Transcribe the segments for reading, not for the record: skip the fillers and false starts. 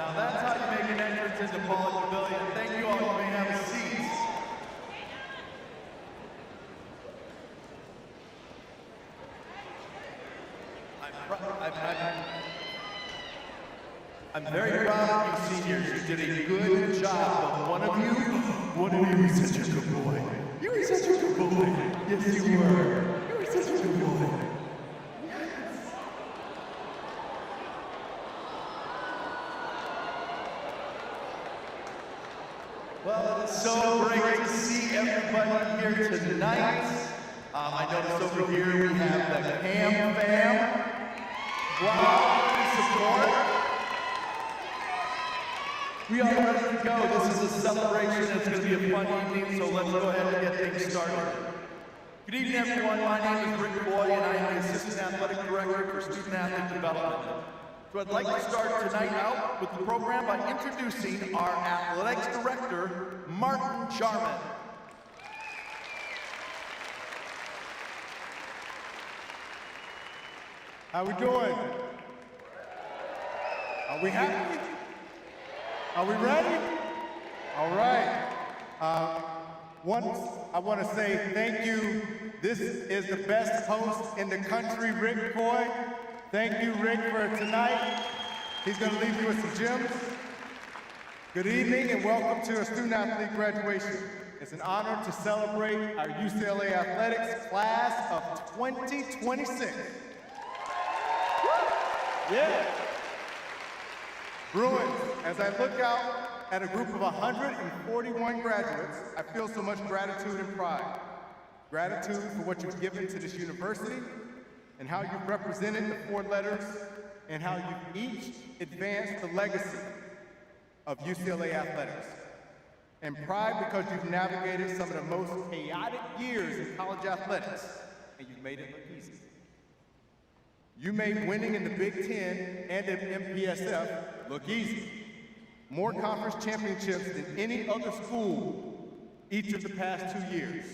Now that's how you make an entrance into Pollock Pavilion. Thank you all. You may have a seat. I'm very proud of you seniors. You did a good job, but one of you is such a good boy. You were such a good boy. Yes, you were. You were such a good boy. Well, it is so great to see everybody here tonight. I noticed over here we have the Cam fam. Wow, support. We are ready to go. This is a celebration. It's going to be a fun evening, so let's go ahead and get things started. Good evening, everyone. My name is Rick Boyd, and I am the Assistant Athletic Director for Student Athlete Development. So I'd like to start tonight out with the program by introducing our Athletics Director, Martin Jarman. How we doing? Are we happy? Are we ready? All right. I want to say thank you. This is the best host in the country, Rick Coy. Thank you, Rick, for tonight. He's going to leave you with some gems. Good evening and welcome to a student athlete graduation. It's an honor to celebrate our UCLA Athletics class of 2026. Yeah. Bruins, as I look out at a group of 141 graduates, I feel so much gratitude and pride. Gratitude for what you've given to this university and how you've represented the four letters and how you've each advanced the legacy of UCLA athletics. And pride because you've navigated some of the most chaotic years in college athletics and you've made it look easy. You made winning in the Big Ten and in MPSF look easy. More conference championships than any other school each of the past 2 years.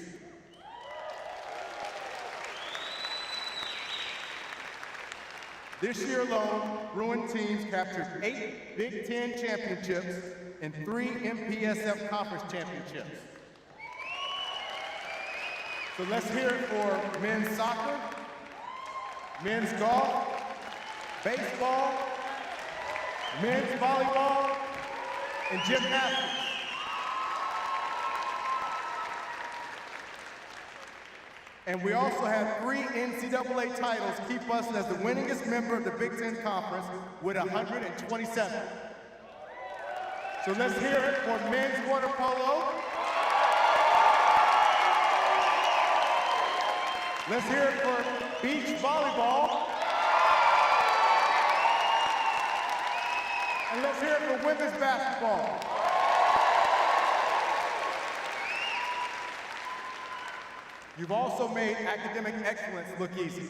This year alone, Bruin teams captured 8 Big Ten championships and 3 MPSF conference championships. So let's hear it for men's soccer, men's golf, baseball, men's volleyball, and gymnastics. And we also have 3 NCAA titles keep us as the winningest member of the Big Ten Conference with 127. So let's hear it for men's water polo. Let's hear it for beach volleyball. And let's hear it for women's basketball. You've also made academic excellence look easy.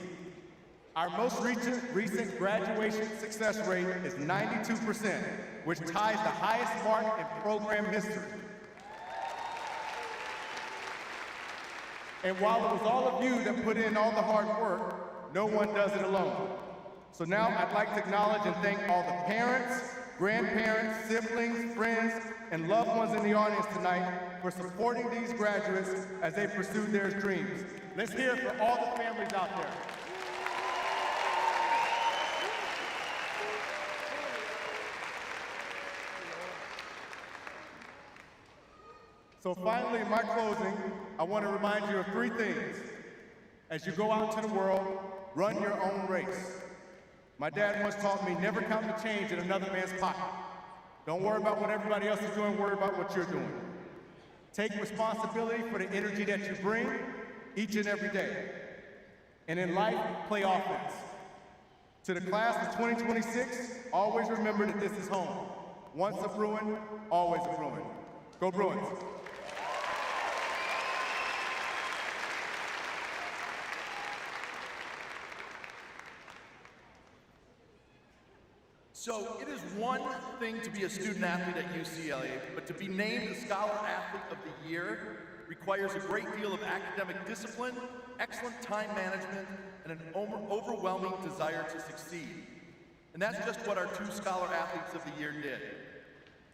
Our most recent graduation success rate is 92%, which ties the highest mark in program history. And while it was all of you that put in all the hard work, no one does it alone. So now I'd like to acknowledge and thank all the parents, grandparents, siblings, friends, and loved ones in the audience tonight for supporting these graduates as they pursue their dreams. Let's hear it for all the families out there. So finally, in my closing, I want to remind you of 3 things. As you go out into the world, run your own race. My dad once taught me, never count the change in another man's pocket. Don't worry about what everybody else is doing, worry about what you're doing. Take responsibility for the energy that you bring each and every day. And in life, play offense. To the class of 2026, always remember that this is home. Once a Bruin, always a Bruin. Go Bruins. So it is one thing to be a student athlete at UCLA, but to be named the Scholar Athlete of the Year requires a great deal of academic discipline, excellent time management, and an overwhelming desire to succeed. And that's just what our 2 Scholar Athletes of the Year did.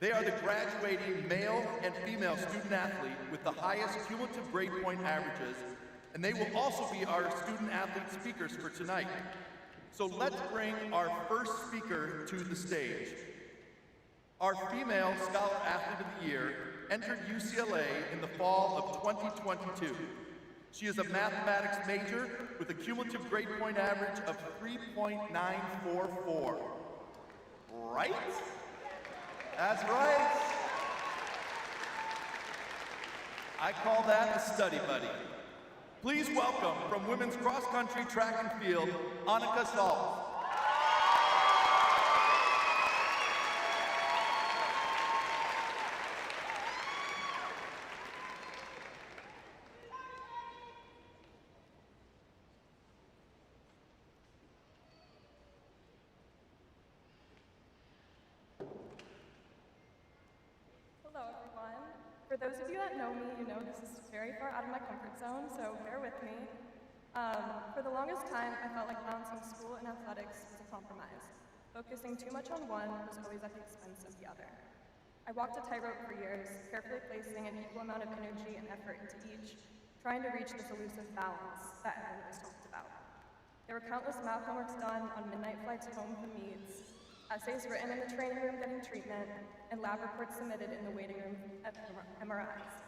They are the graduating male and female student athlete with the highest cumulative grade point averages, and they will also be our student athlete speakers for tonight. So let's bring our first speaker to the stage. Our female Scholar Athlete of the Year entered UCLA in the fall of 2022. She is a mathematics major with a cumulative grade point average of 3.944. Right? That's right. I call that a study buddy. Please welcome from women's cross country, track and field, Annika Salt. Hello, everyone. For those of you that know me, you know this is very far out of my comfort zone, so bear with me. For the longest time, I felt like balancing school and athletics was a compromise. Focusing too much on one was always at the expense of the other. I walked a tightrope for years, carefully placing an equal amount of energy and effort into each, trying to reach this elusive balance that everyone has talked about. There were countless math homeworks done on midnight flights home from meets, essays written in the training room getting treatment, and lab reports submitted in the waiting room at MRIs.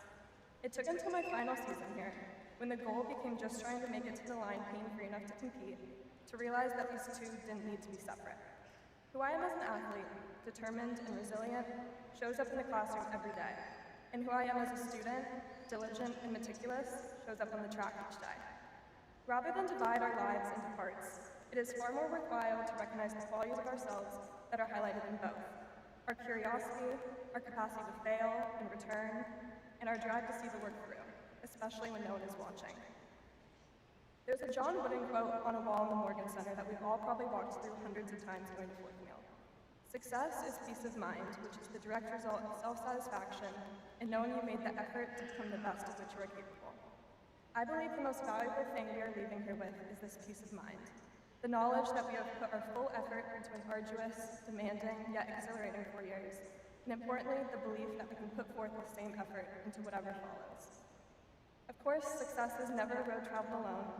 It took until my final season here, when the goal became just trying to make it to the line pain-free enough to compete, to realize that these two didn't need to be separate. Who I am as an athlete, determined and resilient, shows up in the classroom every day. And who I am as a student, diligent and meticulous, shows up on the track each day. Rather than divide our lives into parts, it is far more worthwhile to recognize the qualities of ourselves that are highlighted in both. Our curiosity, our capacity to fail and return, and our drive to see the work through, especially when no one is watching. There's a John Wooden quote on a wall in the Morgan Center that we've all probably walked through hundreds of times going to fourth meal. Success is peace of mind, which is the direct result of self-satisfaction and knowing you made the effort to become the best of which you are capable. I believe the most valuable thing we are leaving here with is this peace of mind. The knowledge that we have put our full effort into an arduous, demanding, yet exhilarating 4 years, and importantly, the belief that we can put forth the same effort into whatever follows. Of course, success is never road traveled alone.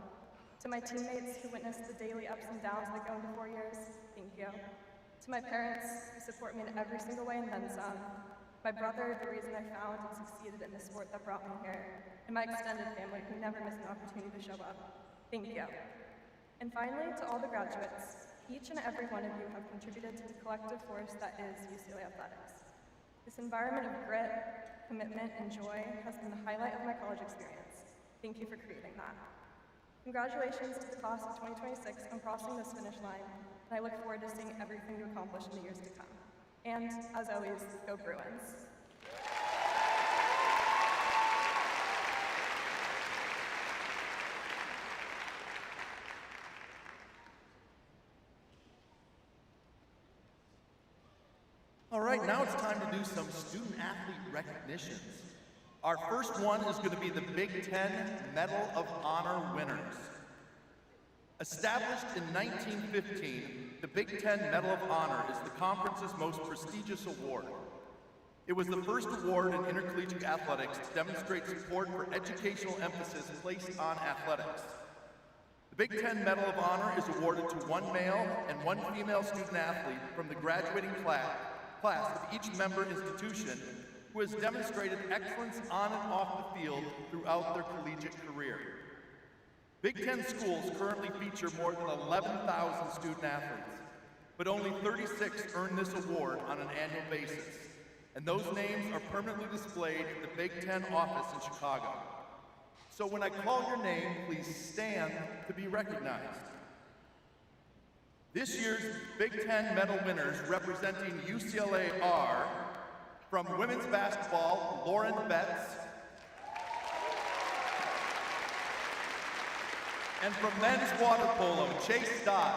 To my teammates who witnessed the daily ups and downs that go into 4 years, thank you. To my parents who support me in every single way and then some. My brother, the reason I found and succeeded in the sport that brought me here. And my extended family who never miss an opportunity to show up. Thank you. And finally, to all the graduates, each and every one of you have contributed to the collective force that is UCLA Athletics. This environment of grit, commitment, and joy has been the highlight of my college experience. Thank you for creating that. Congratulations to the class of 2026 on crossing this finish line, and I look forward to seeing everything you accomplish in the years to come. And, as always, go Bruins. All right, now it's time to do some student athlete recognitions. Our first one is going to be the Big Ten Medal of Honor winners. Established in 1915, the Big Ten Medal of Honor is the conference's most prestigious award. It was the first award in intercollegiate athletics to demonstrate support for educational emphasis placed on athletics. The Big Ten Medal of Honor is awarded to one male and one female student athlete from the graduating class of each member institution who has demonstrated excellence on and off the field throughout their collegiate career. Big Ten schools currently feature more than 11,000 student athletes, but only 36 earn this award on an annual basis, and those names are permanently displayed at the Big Ten office in Chicago. So when I call your name, please stand to be recognized. This year's Big Ten medal winners representing UCLA are, from women's basketball, Lauren Betts, and from men's water polo, Chase Dodd.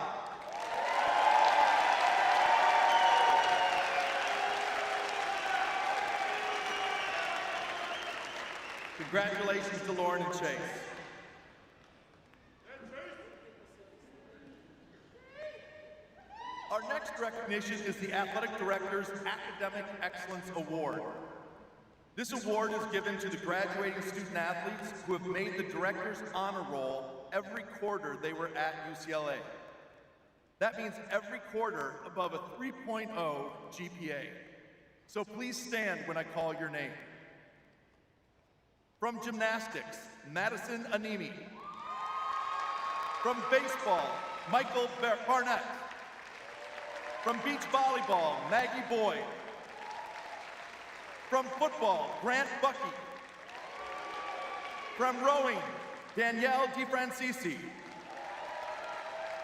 Congratulations to Lauren and Chase. Our next recognition is the Athletic Director's Academic Excellence Award. This award is given to the graduating student athletes who have made the Director's Honor Roll every quarter they were at UCLA. That means every quarter above a 3.0 GPA. So please stand when I call your name. From gymnastics, Madison Anemi. From baseball, Michael Barnett. From beach volleyball, Maggie Boyd. From football, Grant Bucky. From rowing, Danielle DeFrancisi.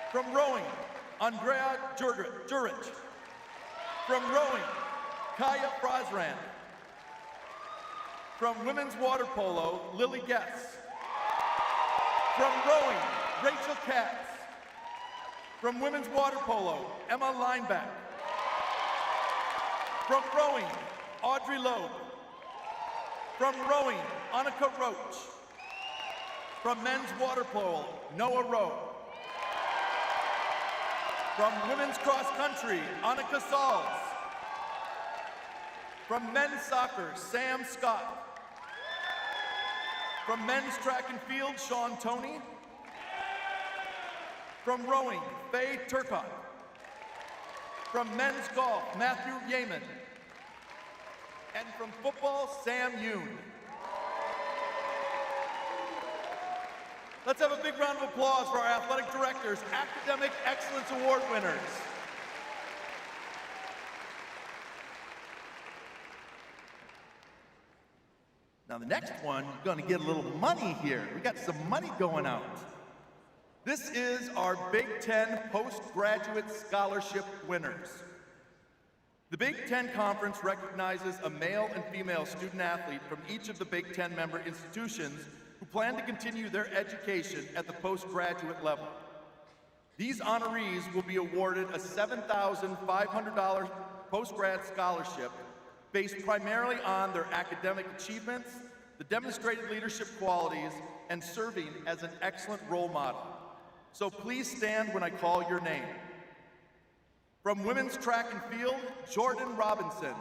From rowing, Andrea Jurich. From rowing, Kaya Frasrand. From women's water polo, Lily Guess. From rowing, Rachel Katz. From women's water polo, Emma Lineback. From rowing, Audrey Loeb. From rowing, Annika Roach. From men's water polo, Noah Rowe. From women's cross country, Annika Sauls. From men's soccer, Sam Scott. From men's track and field, Sean Toney. From rowing, Faye Turcotte. From men's golf, Matthew Yeaman. And from football, Sam Yoon. Let's have a big round of applause for our athletic directors, Academic Excellence Award winners. Now the next one, you're gonna get a little money here. We got some money going out. This is our Big Ten Postgraduate Scholarship winners. The Big Ten Conference recognizes a male and female student athlete from each of the Big Ten member institutions who plan to continue their education at the postgraduate level. These honorees will be awarded a $7,500 postgrad scholarship based primarily on their academic achievements, the demonstrated leadership qualities, and serving as an excellent role model. So please stand when I call your name. From women's track and field, Jordan Robinson.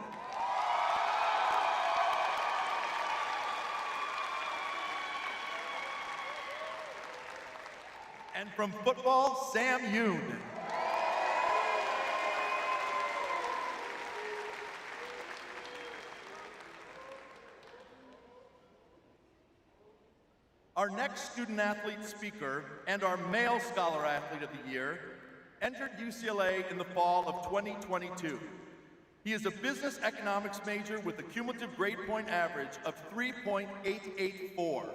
And from football, Sam Yoon. Our next student athlete speaker and our male scholar athlete of the year entered UCLA in the fall of 2022. He is a business economics major with a cumulative grade point average of 3.884.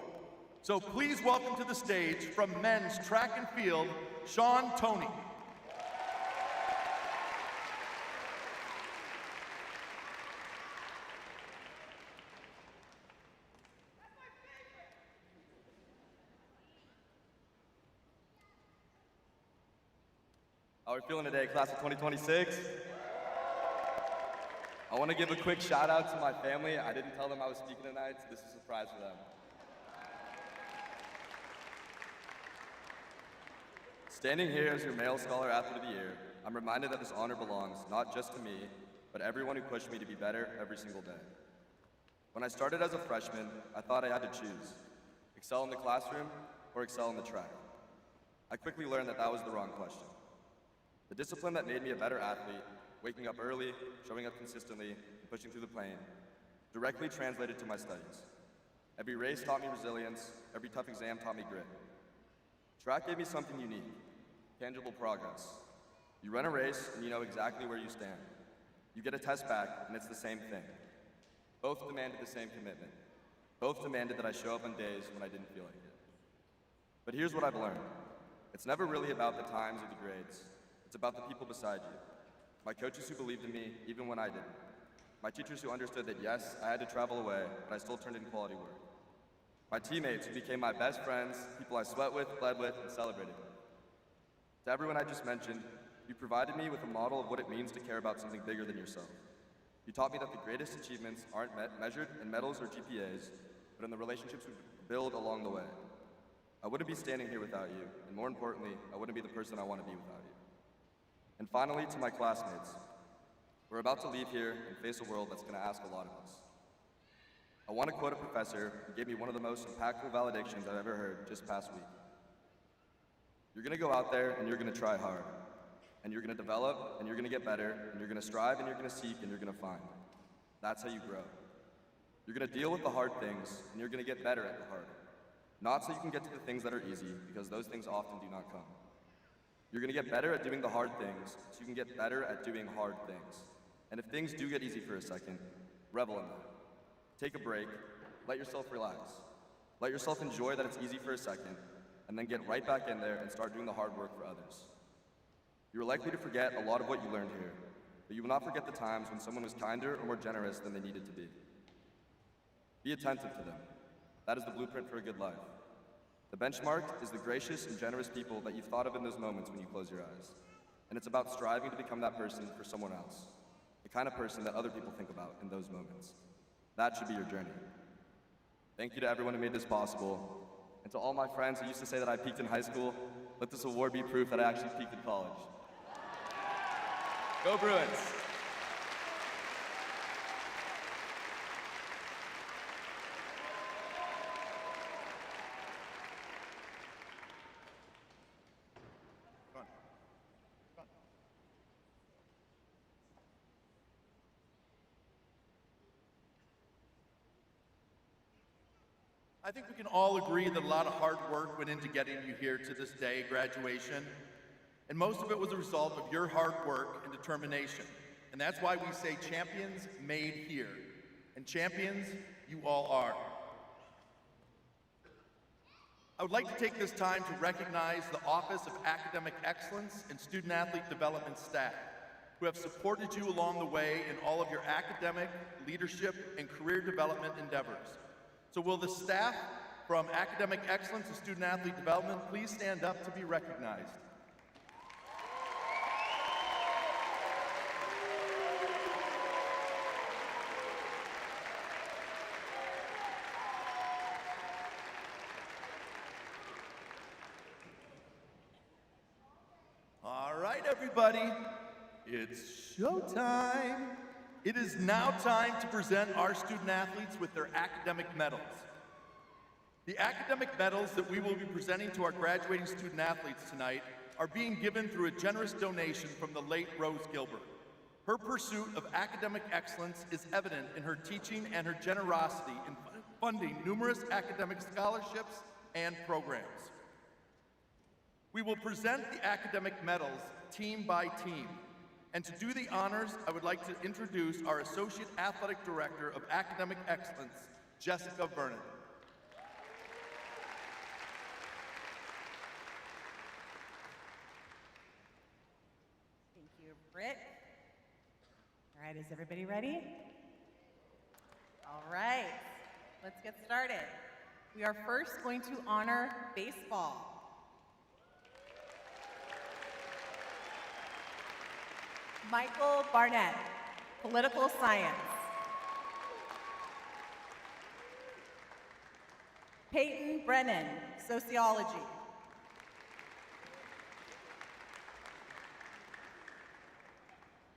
So please welcome to the stage from men's track and field, Sean Toney. How are we feeling today, class of 2026? I want to give a quick shout out to my family. I didn't tell them I was speaking tonight, so this is a surprise for them. Standing here as your male scholar athlete of the year, I'm reminded that this honor belongs not just to me, but everyone who pushed me to be better every single day. When I started as a freshman, I thought I had to choose, excel in the classroom or excel in the track. I quickly learned that that was the wrong question. The discipline that made me a better athlete, waking up early, showing up consistently, and pushing through the plane, directly translated to my studies. Every race taught me resilience, every tough exam taught me grit. Track gave me something unique, tangible progress. You run a race and you know exactly where you stand. You get a test back and it's the same thing. Both demanded the same commitment. Both demanded that I show up on days when I didn't feel like it. But here's what I've learned. It's never really about the times or the grades. It's about the people beside you. My coaches who believed in me, even when I didn't. My teachers who understood that yes, I had to travel away, but I still turned in quality work. My teammates who became my best friends, people I sweat with, bled with, and celebrated with. To everyone I just mentioned, you provided me with a model of what it means to care about something bigger than yourself. You taught me that the greatest achievements aren't measured in medals or GPAs, but in the relationships we build along the way. I wouldn't be standing here without you, and more importantly, I wouldn't be the person I want to be without you. And And finally, to my classmates, we're about to leave here and face a world that's going to ask a lot of us. I want to quote a professor who gave me one of the most impactful validations I've ever heard just past week. You're going to go out there and you're going to try hard. And you're going to develop, and you're going to get better, and you're going to strive, and you're going to seek, and you're going to find. That's how you grow. You're going to deal with the hard things, and you're going to get better at the hard. Not so you can get to the things that are easy, because those things often do not come. You're going to get better at doing the hard things, so you can get better at doing hard things. And if things do get easy for a second, revel in that. Take a break, let yourself relax. Let yourself enjoy that it's easy for a second, and then get right back in there and start doing the hard work for others. You are likely to forget a lot of what you learned here, but you will not forget the times when someone was kinder or more generous than they needed to be. Be attentive to them. That is the blueprint for a good life. The benchmark is the gracious and generous people that you've thought of in those moments when you close your eyes. And it's about striving to become that person for someone else, the kind of person that other people think about in those moments. That should be your journey. Thank you to everyone who made this possible. And to all my friends who used to say that I peaked in high school, let this award be proof that I actually peaked in college. Go Bruins! I think we can all agree that a lot of hard work went into getting you here to this day, graduation, and most of it was a result of your hard work and determination. And that's why we say champions made here. And champions, you all are. I would like to take this time to recognize the Office of Academic Excellence and Student Athlete Development staff who have supported you along the way in all of your academic, leadership, and career development endeavors. So will the staff from Academic Excellence and Student Athlete Development please stand up to be recognized? All right, everybody, it's showtime. It is now time to present our student athletes with their academic medals. The academic medals that we will be presenting to our graduating student athletes tonight are being given through a generous donation from the late Rose Gilbert. Her pursuit of academic excellence is evident in her teaching and her generosity in funding numerous academic scholarships and programs. We will present the academic medals team by team. And to do the honors, I would like to introduce our Associate Athletic Director of Academic Excellence, Jessica Vernon. Thank you, Britt. All right, is everybody ready? All right, let's get started. We are first going to honor baseball. Michael Barnett, political science. Peyton Brennan, sociology.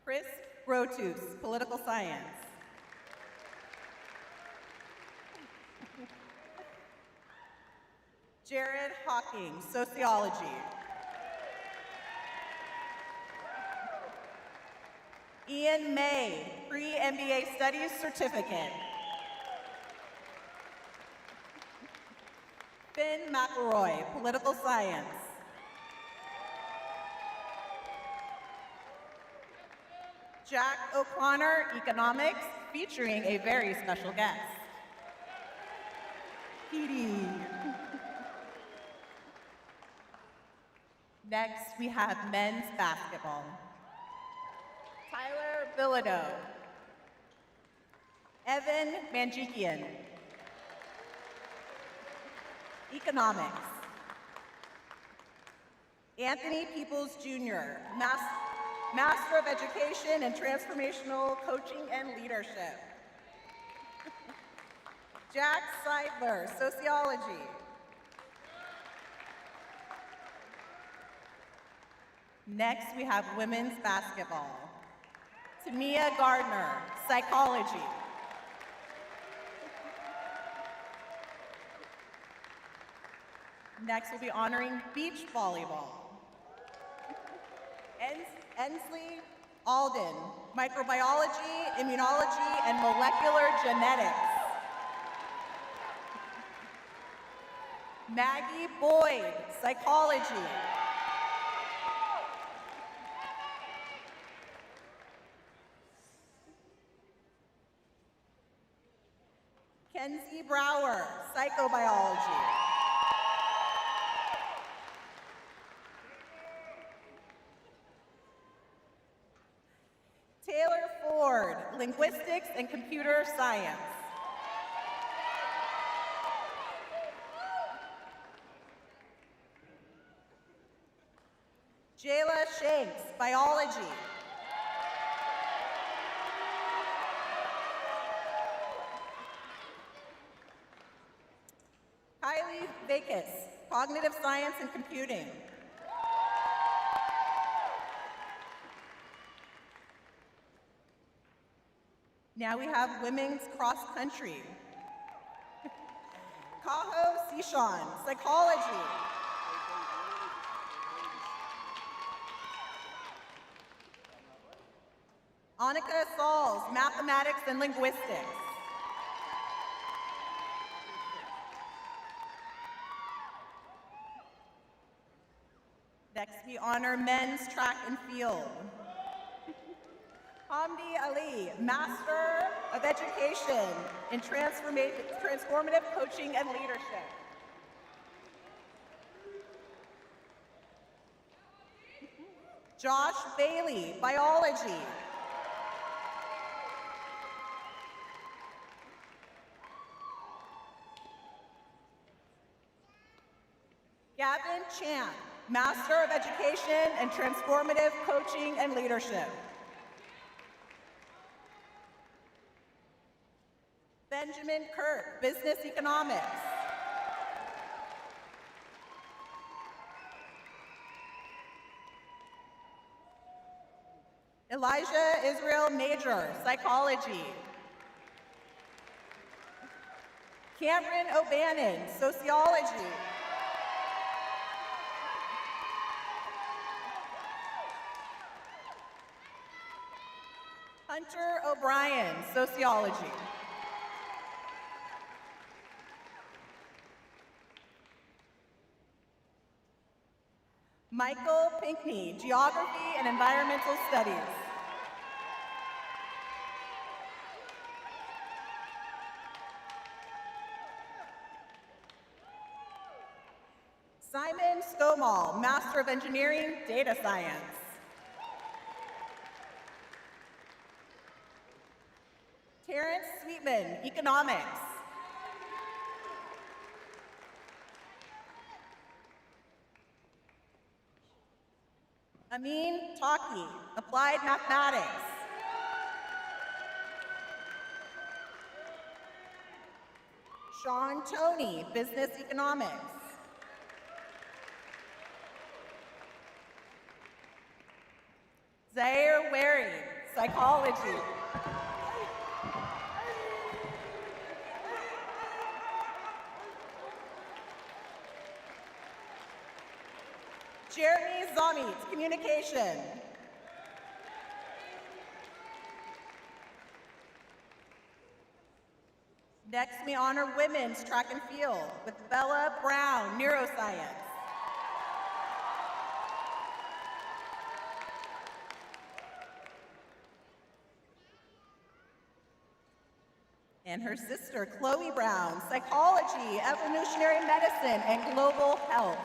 Chris Grotus, political science. Jared Hawking, sociology. Ian May, pre-MBA Studies certificate. Finn McElroy, political science. Jack O'Connor, economics, featuring a very special guest. Petey. Next, we have men's basketball. Tyler Bilodeau. Evan Manjikian. Economics. Anthony Peoples Jr., Master of Education in Transformational Coaching and Leadership. Jack Seidler, Sociology. Next, we have women's basketball. Tamia Gardner, psychology. Next, we'll be honoring beach volleyball. Ensley Alden, microbiology, immunology, and molecular genetics. Maggie Boyd, psychology. Kenzie Brower, psychobiology. Taylor Ford, linguistics and computer science. Jayla Shanks, biology. Kylie Vakis, cognitive science and computing. Now we have women's cross country. Kaho Sishan, psychology. Annika Sauls, mathematics and linguistics. Next, we honor men's track and field. Hamdi Ali, Master of Education in Transformative Coaching and Leadership. Josh Bailey, Biology. Gavin Chan, Master of Education in Transformative Coaching and Leadership. Benjamin Kirk, Business Economics. Elijah Israel Major, Psychology. Cameron O'Bannon, Sociology. Hunter O'Brien, Sociology. Michael Pinkney, Geography and Environmental Studies. Simon Stomall, Master of Engineering, Data Science. Terrence Sweetman, Economics. Amin Taki, Applied Mathematics. Sean Toney, Business Economics. Zaire Wary, Psychology. Jeremy Zamit, Communication. Next, we honor women's track and field with Bella Brown, Neuroscience. And her sister, Chloe Brown, Psychology, Evolutionary Medicine, and Global Health.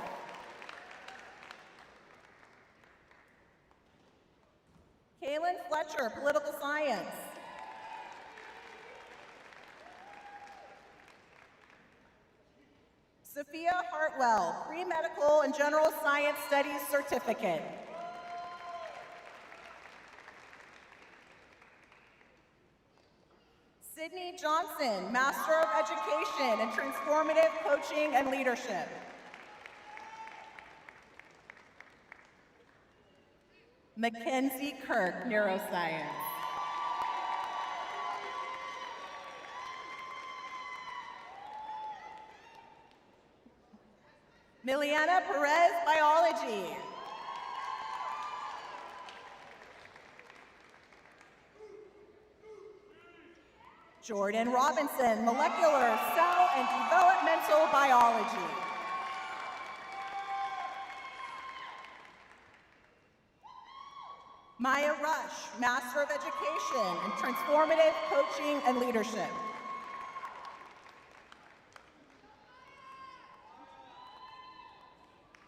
Kaylin Fletcher, Political Science. Sophia Hartwell, Pre-Medical and General Science Studies Certificate. Sydney Johnson, Master of Education in Transformative Coaching and Leadership. Mackenzie Kirk, neuroscience. Miliana Perez, biology. Jordan Robinson, molecular, cell, and developmental biology. Maya Rush, Master of Education in Transformative Coaching and Leadership.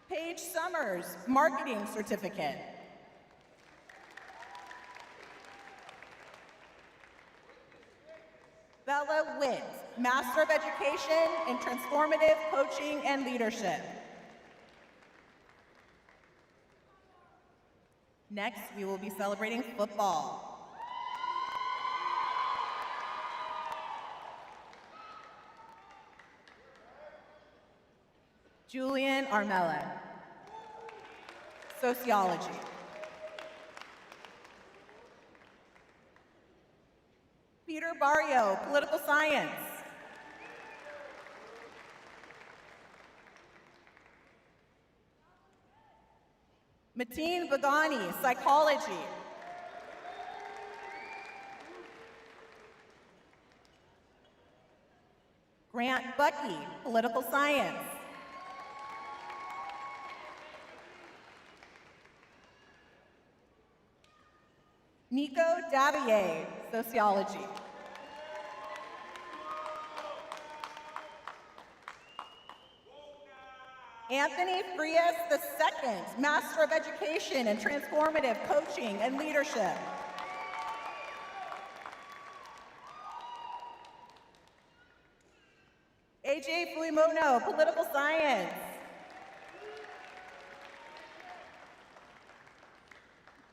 Paige Summers, Marketing Certificate. Bella Witt, Master of Education in Transformative Coaching and Leadership. Next, we will be celebrating football. Julian Armella, sociology. Peter Barrio, political science. Mateen Bagani, psychology. Grant Bucky, political science. Nico Davier, sociology. Anthony Frias II, Master of Education in Transformative Coaching and Leadership. AJ Fuimono, political science.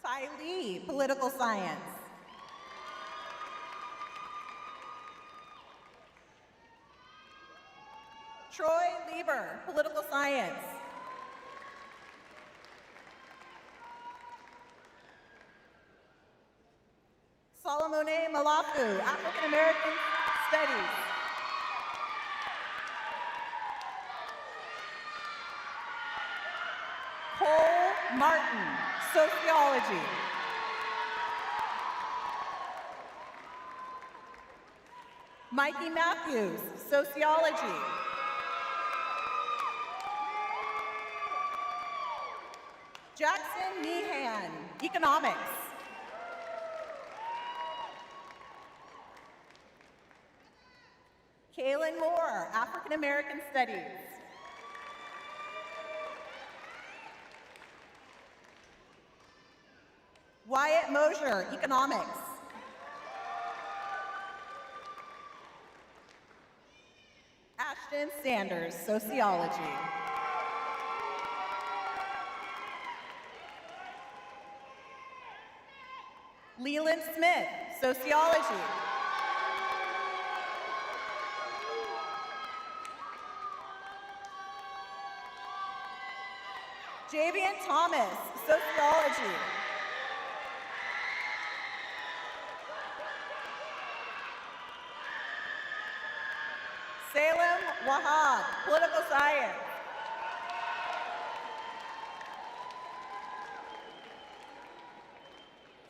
Tai Lee, political science. Troy Lieber, political science. Solomone Malafu, African American Studies. Cole Martin, sociology. Mikey Matthews, sociology. Jackson Meehan, economics. Kaylin Moore, African American Studies. Wyatt Mosier, economics. Ashton Sanders, sociology. Leland Smith, sociology. Javian Thomas, sociology. Salem Wahab, political science.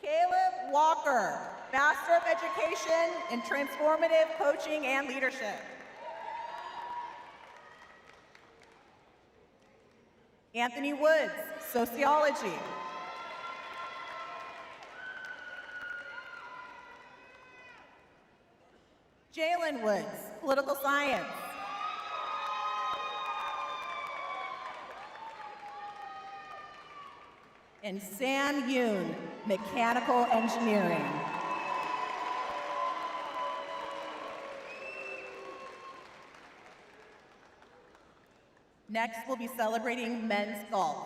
Caleb Walker, Master of Education in Transformative Coaching and Leadership. Anthony Woods, sociology. Jalen Woods, political science. And Sam Yoon, mechanical engineering. Next, we'll be celebrating men's golf.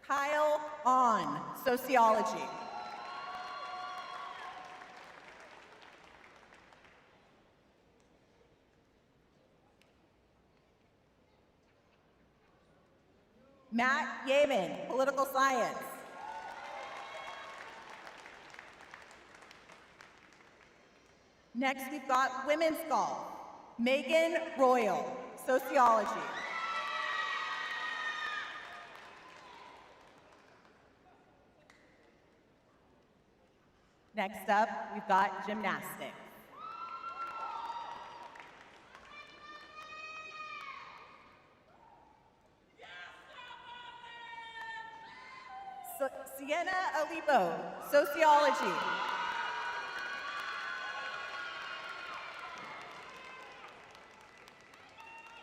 Kyle On, sociology. Matt Yeaman, political science. Next, we've got women's golf. Megan Royal, sociology. Next up, we've got gymnastics. Sienna Alipo, sociology.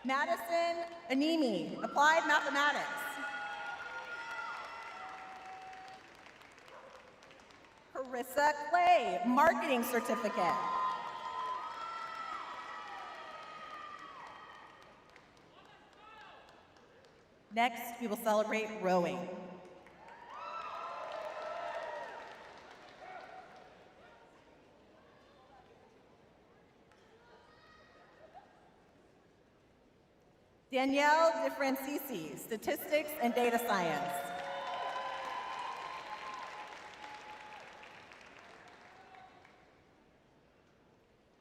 Madison Animi, applied mathematics. Carissa Clay, marketing certificate. Next, we will celebrate rowing. Danielle DeFrancisi, statistics and data science.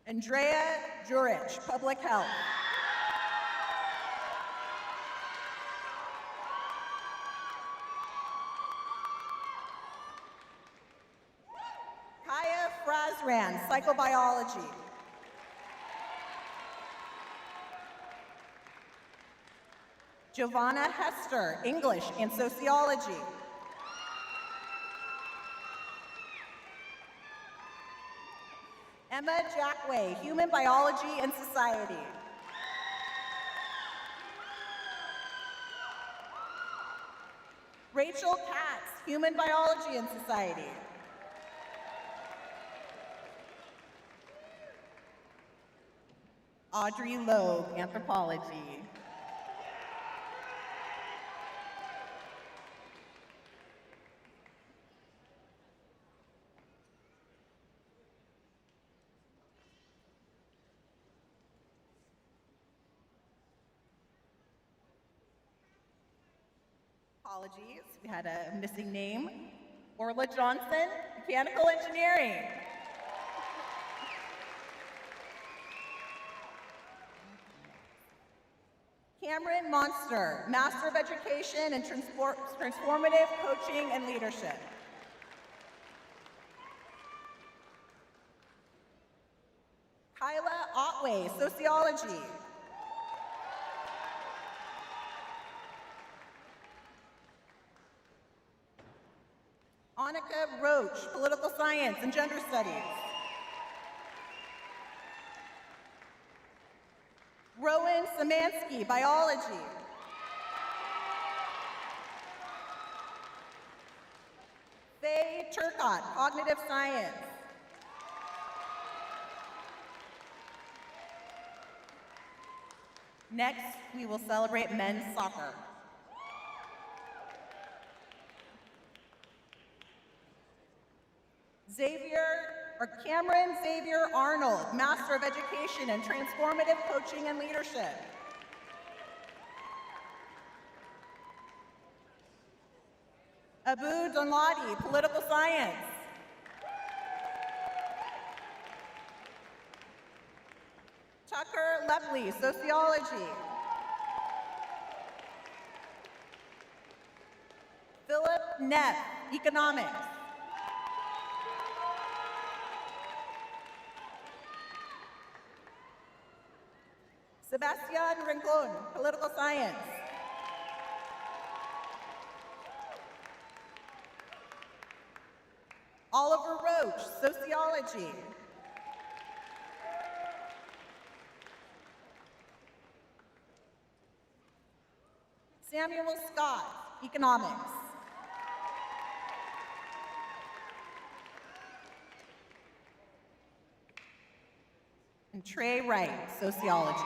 Andrea Jurich, public health. Kaya Frazran, psychobiology. Giovanna Hester, English and sociology. Emma Jackway, human biology and society. Rachel Katz, human biology and society. Audrey Loeb, anthropology. Apologies, we had a missing name. Orla Johnson, mechanical engineering. Cameron Monster, Master of Education in Transformative Coaching and Leadership. Kyla Otway, Sociology. Annika Roach, Political Science and Gender Studies. Rowan Samansky, Biology. Faye Turcott, Cognitive Science. Next, we will celebrate men's soccer. Cameron Xavier Arnold, Master of Education in Transformative Coaching and Leadership. Abu Donladi, Political Science. Tucker Lepley, Sociology. Philip Neff, Economics. Sebastian Rincon, Political Science. Oliver Roach, Sociology. Samuel Scott, Economics. And Trey Wright, Sociology.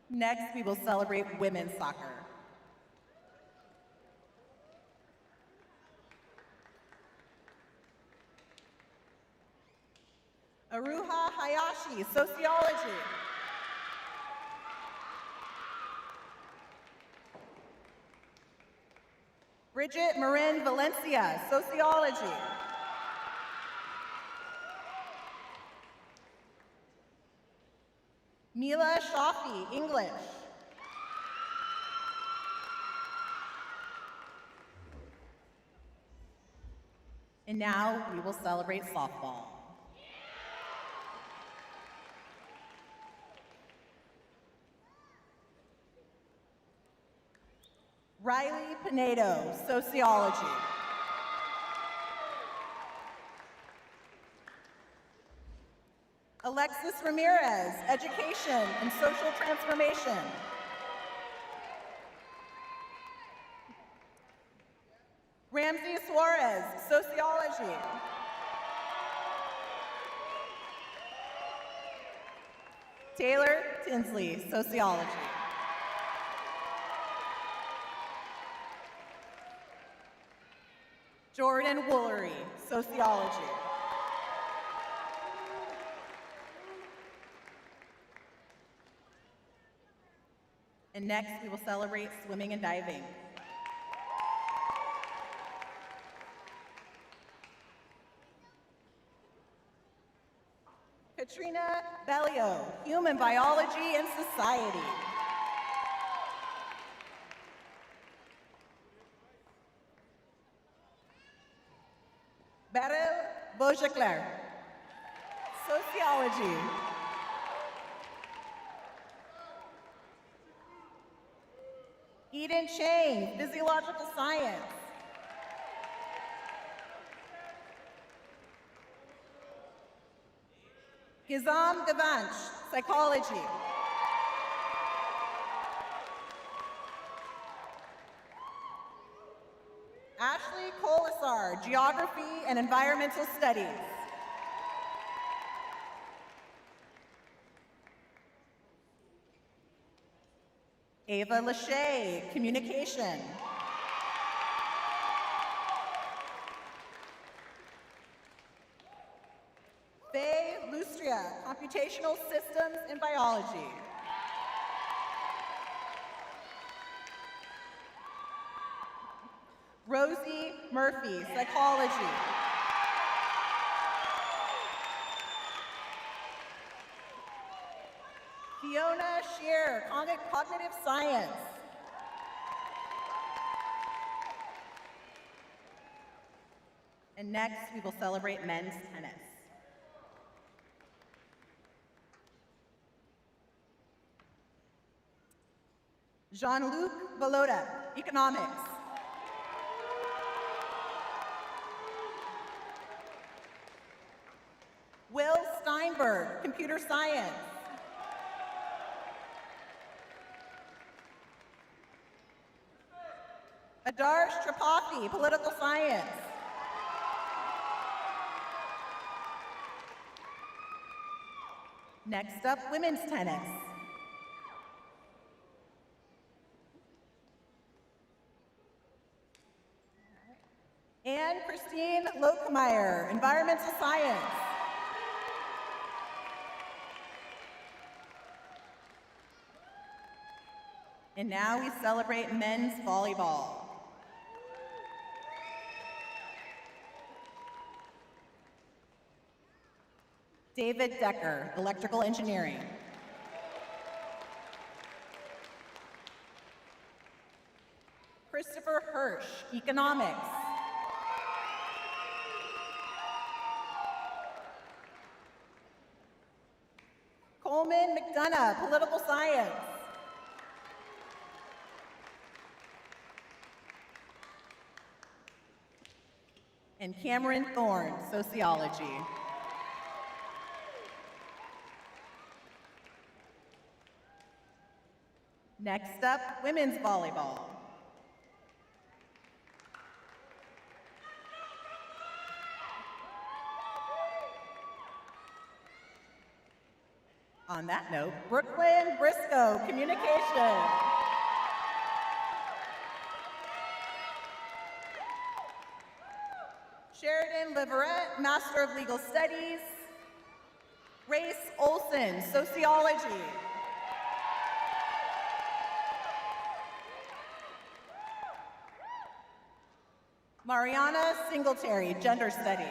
Next, we will celebrate women's soccer. Aruha Hayashi, Sociology. Bridget Marin Valencia, Sociology. Mila Shafi, English. And now we will celebrate softball. Riley Pinedo, Sociology. Alexis Ramirez, Education and Social Transformation. Ramsey Suarez, Sociology. Taylor Tinsley, Sociology. Jordan Woolery, Sociology. And next, we will celebrate swimming and diving. Katrina Bellio, Human Biology and Society. Beryl Beaujacler, Sociology. Eden Chang, Physiological Science. Gizam Gavanch, Psychology. Ashley Colasar, Geography and Environmental Studies. Ava Lachey, Communication. Faye Lustria, Computational Systems and Biology. Rosie Murphy, Psychology. Fiona Shear, Cognitive Science. And next, we will celebrate men's tennis. Jean-Luc Balota, Economics. Will Steinberg, Computer Science. Adarsh Tripathi, Political Science. Next up, women's tennis. Anne Christine Lokemeyer, Environmental Science. And now we celebrate men's volleyball. David Decker, Electrical Engineering. Christopher Hirsch, Economics. Coleman McDonough, Political Science. And Cameron Thorne, Sociology. Next up, women's volleyball. On that note, Brooklyn Briscoe, Communication. Sheridan Leverett, Master of Legal Studies. Race Olson, Sociology. Mariana Singletary, Gender Studies.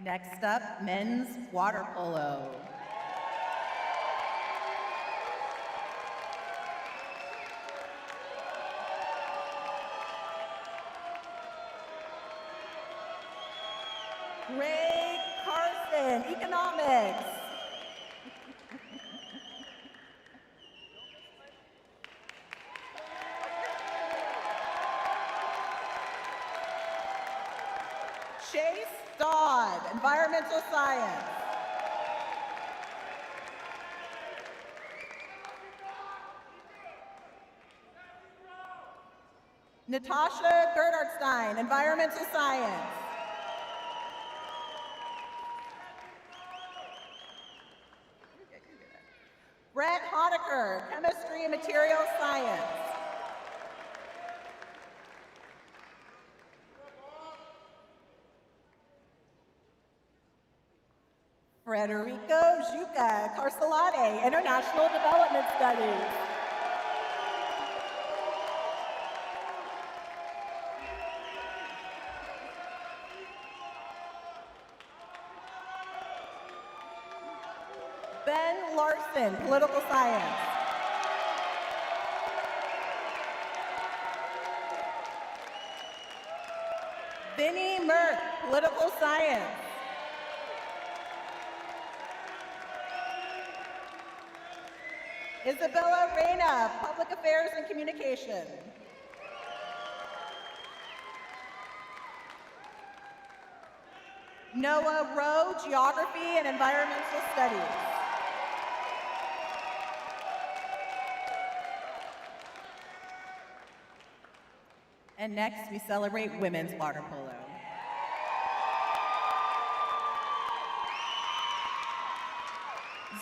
Next up, men's water polo. Greg Carson, Economics. Chase Dodd, Environmental Science. Natasha Gerdartstein, Environmental Science. Brett Honecker, Chemistry and Materials Science. Federico Juca Carcelade, International Development Studies. Ben Larson, Political Science. Vinnie Merck, Political Science. Isabella Reyna, Public Affairs and Communication. Noah Rowe, Geography and Environmental Studies. And next, we celebrate women's water polo.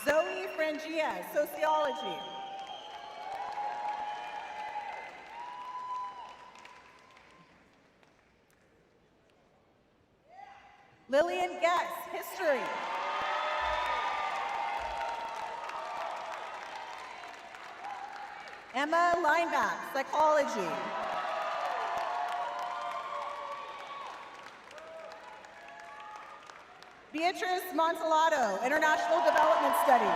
Zoe Frangia, Sociology. Lillian Guess, History. Emma Lineback, Psychology. Beatrice Montalado, International Development Studies.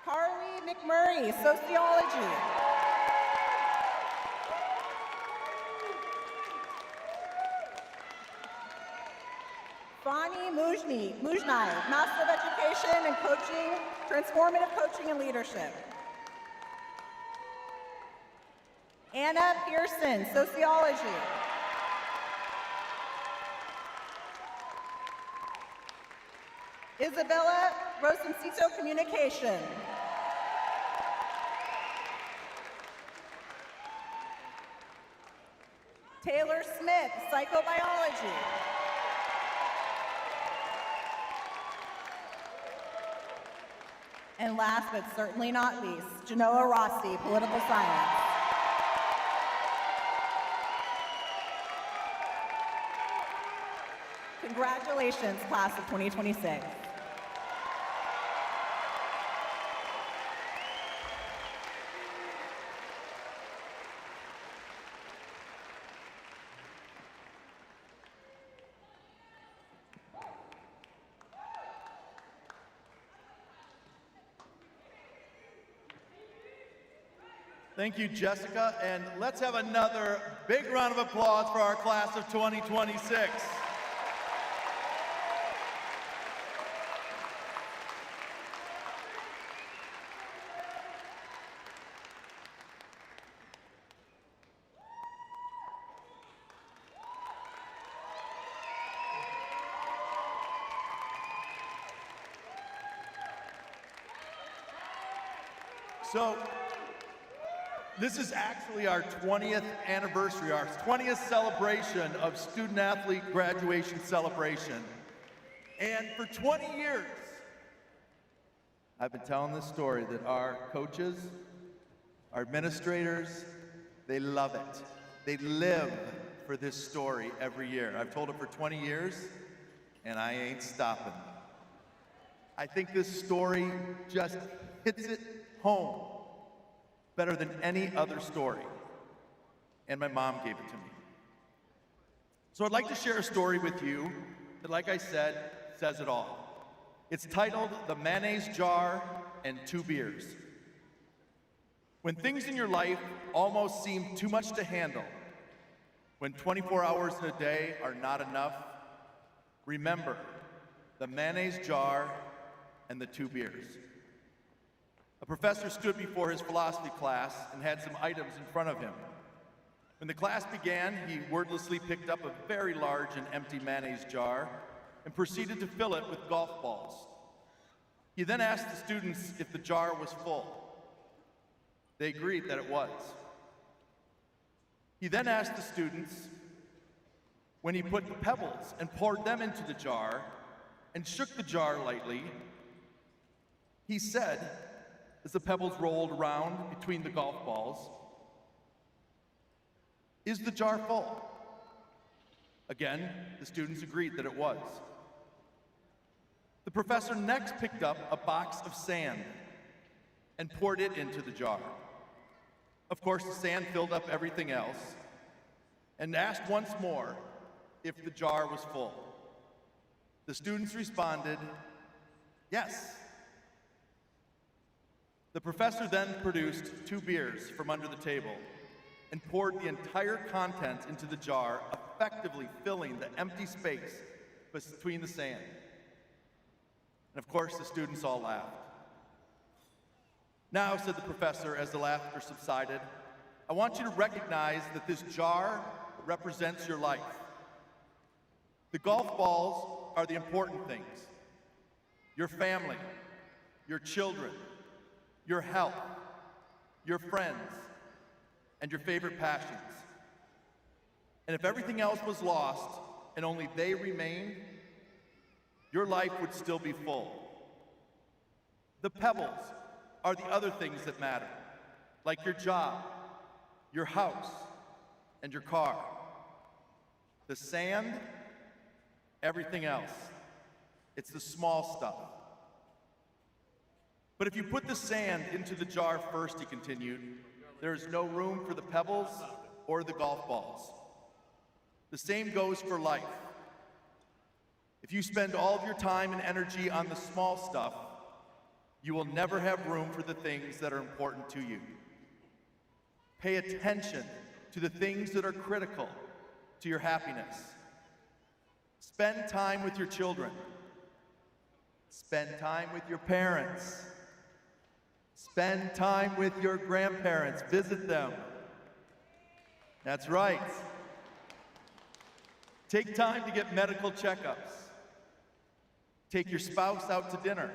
Carly McMurray, Sociology. Fani Mujnai, Master of Education and Coaching, Transformative Coaching and Leadership. Anna Pearson, Sociology. Isabella Rosencito, Communication. Taylor Smith, Psychobiology. And last but certainly not least, Genoa Rossi, Political Science. Congratulations, class of 2026. Thank you, Jessica, and let's have another big round of applause for our class of 2026. So, this is actually our 20th anniversary, our 20th celebration of student athlete graduation celebration. And for 20 years, I've been telling this story that our coaches, our administrators, they love it. They live for this story every year. I've told it for 20 years, and I ain't stopping. I think this story just hits it home better than any other story. And my mom gave it to me. So I'd like to share a story with you that, like I said, says it all. It's titled The Mayonnaise Jar and Two Beers. When things in your life almost seem too much to handle, when 24 hours in a day are not enough, remember the mayonnaise jar and the two beers. A professor stood before his philosophy class and had some items in front of him. When the class began, he wordlessly picked up a very large and empty mayonnaise jar and proceeded to fill it with golf balls. He then asked the students if the jar was full. They agreed that it was. He then asked the students when he put the pebbles and poured them into the jar and shook the jar lightly. He said, as the pebbles rolled around between the golf balls, "Is the jar full?" Again, the students agreed that it was. The professor next picked up a box of sand and poured it into the jar. Of course, the sand filled up everything else and asked once more if the jar was full. The students responded, "Yes." The professor then produced two beers from under the table and poured the entire contents into the jar, effectively filling the empty space between the sand. And of course, the students all laughed. "Now," said the professor as the laughter subsided, "I want you to recognize that this jar represents your life. The golf balls are the important things. Your family, your children, your health, your friends, and your favorite passions. And if everything else was lost and only they remained, your life would still be full. The pebbles are the other things that matter, like your job, your house, and your car. The sand, everything else. It's the small stuff. But if you put the sand into the jar first," he continued, "there is no room for the pebbles or the golf balls. The same goes for life. If you spend all of your time and energy on the small stuff, you will never have room for the things that are important to you. Pay attention to the things that are critical to your happiness. Spend time with your children. Spend time with your parents. Spend time with your grandparents. Visit them. That's right. Take time to get medical checkups. Take your spouse out to dinner.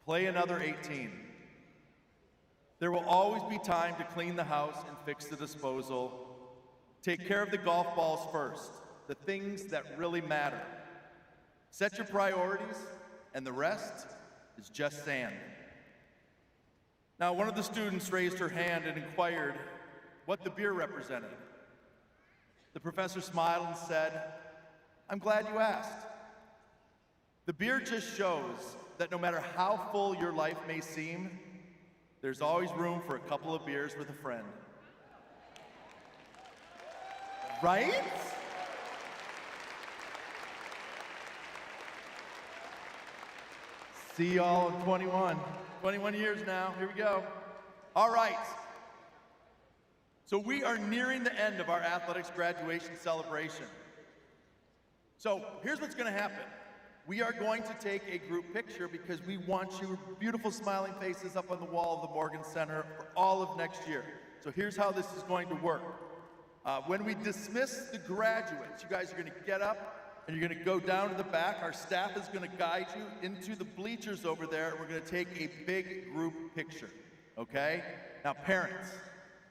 Play another 18. There will always be time to clean the house and fix the disposal. Take care of the golf balls first, the things that really matter. Set your priorities, and the rest is just sand." Now, one of the students raised her hand and inquired what the beer represented. The professor smiled and said, "I'm glad you asked. The beer just shows that no matter how full your life may seem, there's always room for a couple of beers with a friend." Right? See y'all in 21 years now. Here we go. All right. So we are nearing the end of our athletics graduation celebration. So here's what's going to happen. We are going to take a group picture because we want your beautiful smiling faces up on the wall of the Morgan Center for all of next year. So here's how this is going to work. When we dismiss the graduates, you guys are going to get up and you're going to go down to the back. Our staff is going to guide you into the bleachers over there, and we're going to take a big group picture, okay? Now, parents,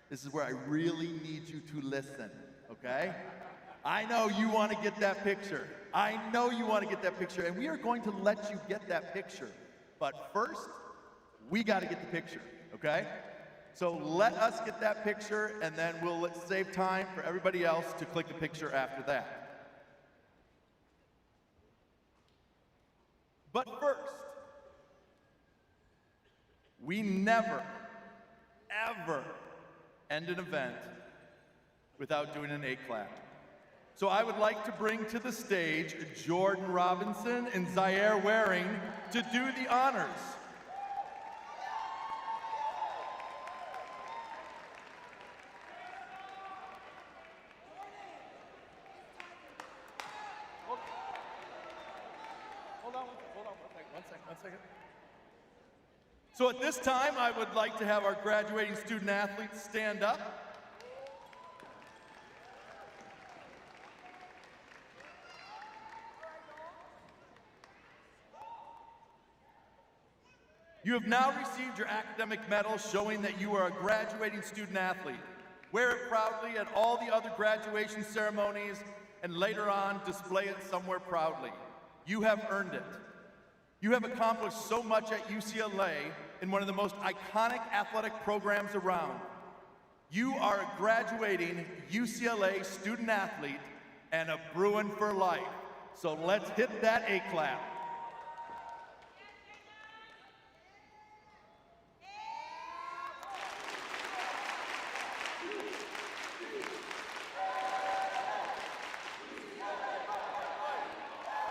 this is where I really need you to listen, okay? I know you want to get that picture. I know you want to get that picture, and we are going to let you get that picture. But first, we got to get the picture, okay? So let us get that picture, and then we'll save time for everybody else to click the picture after that. But first, we never, ever end an event without doing an A-clap. So I would like to bring to the stage Jordan Robinson and Zaire Waring to do the honors. Hold on one second. So at this time, I would like to have our graduating student athletes stand up. You have now received your academic medal showing that you are a graduating student athlete. Wear it proudly at all the other graduation ceremonies and later on display it somewhere proudly. You have earned it. You have accomplished so much at UCLA in one of the most iconic athletic programs around. You are a graduating UCLA student athlete and a Bruin for life. So let's hit that A-clap.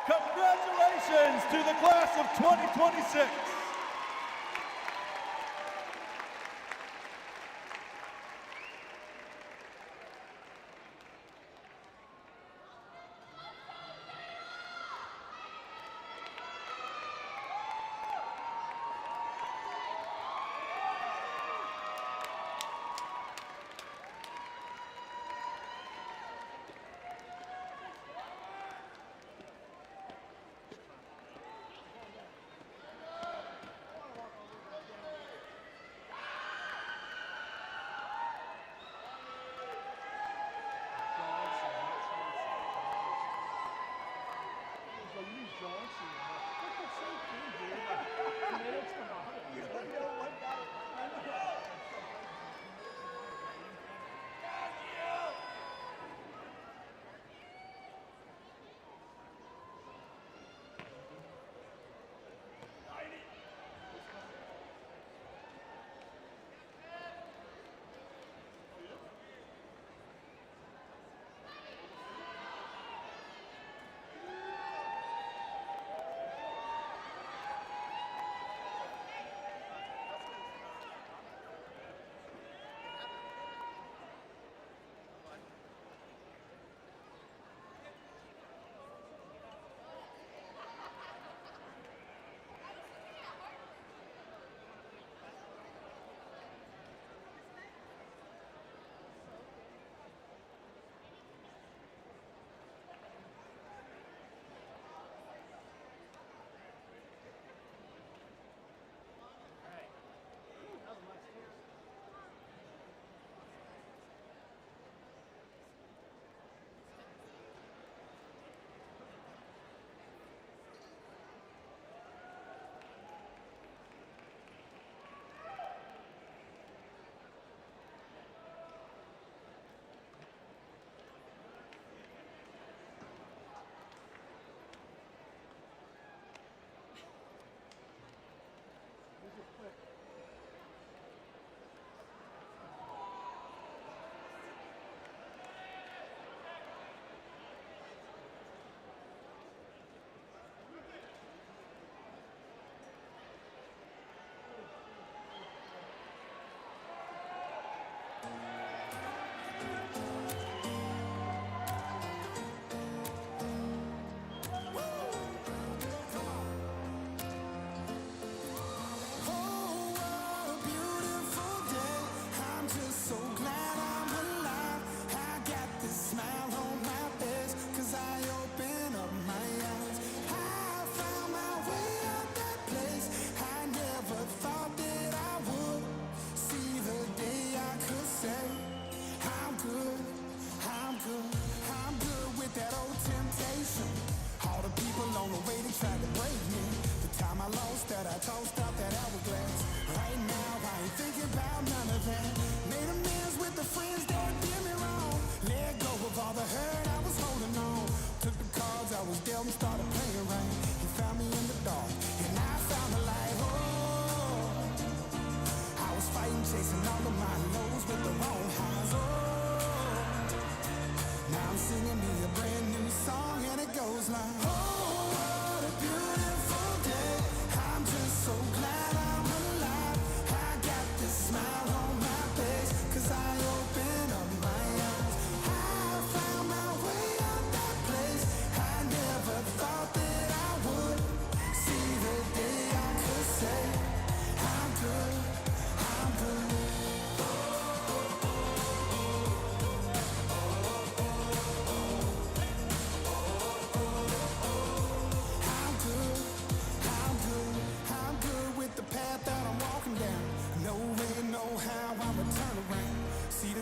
Congratulations to the class of 2026.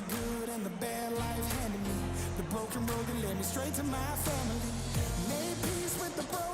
the good and the bad life handed me. The broken road that led me straight to my family. Made peace with the broken.